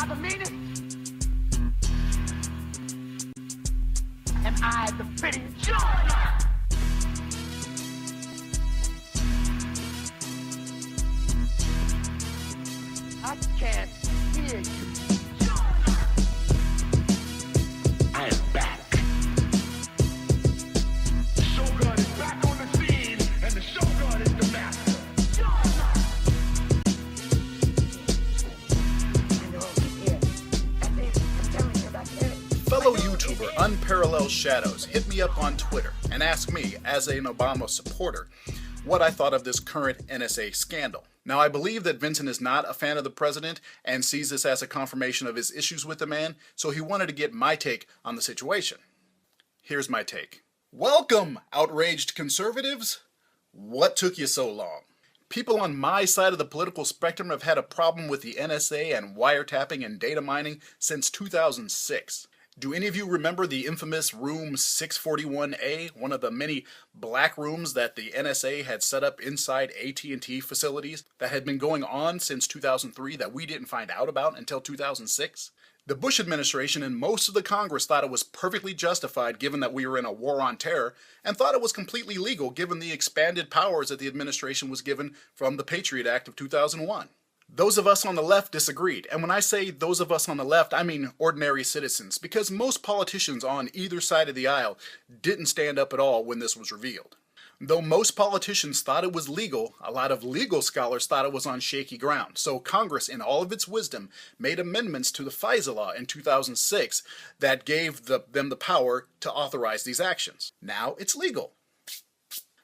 the meanest? Am I the pretty Georgia? I can't hear you. I'm back. The Shogun is back on the scene, and the Shogun is the master. Fellow YouTuber Unparalleled Shadows hit me up on Twitter and asked me, as an Obama supporter, what I thought of this current NSA scandal. Now, I believe that Vincent is not a fan of the president and sees this as a confirmation of his issues with the man, so he wanted to get my take on the situation. Here's my take. Welcome, outraged conservatives! What took you so long? People on my side of the political spectrum have had a problem with the NSA and wiretapping and data mining since 2006. Do any of you remember the infamous Room 641A, one of the many black rooms that the NSA had set up inside AT&T facilities that had been going on since 2003 that we didn't find out about until 2006? The Bush administration and most of the Congress thought it was perfectly justified given that we were in a war on terror, and thought it was completely legal given the expanded powers that the administration was given from the Patriot Act of 2001. Those of us on the left disagreed, and when I say those of us on the left, I mean ordinary citizens, because most politicians on either side of the aisle didn't stand up at all when this was revealed. Though most politicians thought it was legal, a lot of legal scholars thought it was on shaky ground, so Congress, in all of its wisdom, made amendments to the FISA law in 2006 that gave them the power to authorize these actions. Now it's legal.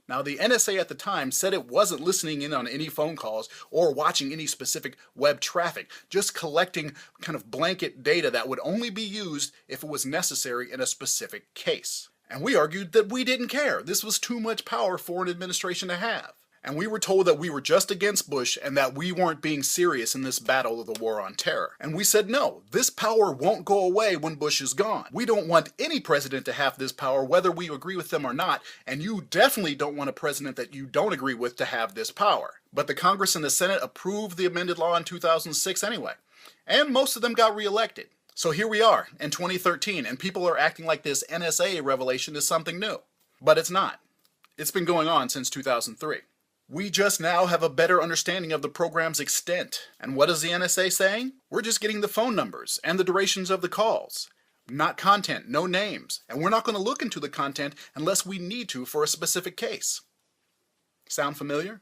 Now, the NSA at the time said it wasn't listening in on any phone calls or watching any specific web traffic, just collecting kind of blanket data that would only be used if it was necessary in a specific case. And we argued that we didn't care. This was too much power for an administration to have. And we were told that we were just against Bush and that we weren't being serious in this battle of the war on terror. And we said, no, this power won't go away when Bush is gone. We don't want any president to have this power, whether we agree with them or not, and you definitely don't want a president that you don't agree with to have this power. But the Congress and the Senate approved the amended law in 2006 anyway, and most of them got reelected. So here we are in 2013, and people are acting like this NSA revelation is something new. But it's not. It's been going on since 2003. We just now have a better understanding of the program's extent. And what is the NSA saying? We're just getting the phone numbers and the durations of the calls. Not content, no names. And we're not going to look into the content unless we need to for a specific case. Sound familiar?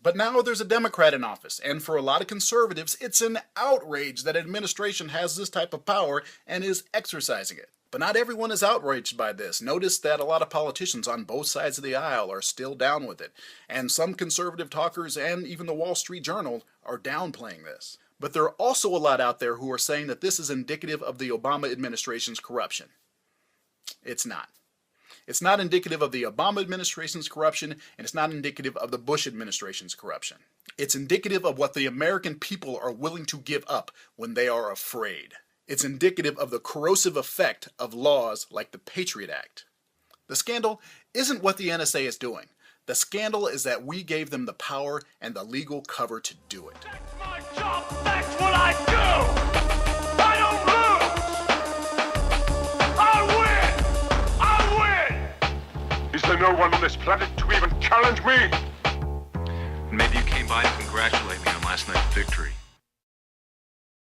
But now there's a Democrat in office, and for a lot of conservatives, it's an outrage that administration has this type of power and is exercising it. But not everyone is outraged by this. Notice that a lot of politicians on both sides of the aisle are still down with it. And some conservative talkers and even the Wall Street Journal are downplaying this. But there are also a lot out there who are saying that this is indicative of the Obama administration's corruption. It's not. It's not indicative of the Obama administration's corruption, and it's not indicative of the Bush administration's corruption. It's indicative of what the American people are willing to give up when they are afraid. It's indicative of the corrosive effect of laws like the Patriot Act. The scandal isn't what the NSA is doing. The scandal is that we gave them the power and the legal cover to do it. That's my job. That's what I do. I don't lose. I win. Is there no one on this planet to even challenge me? Maybe you came by to congratulate me on last night's victory.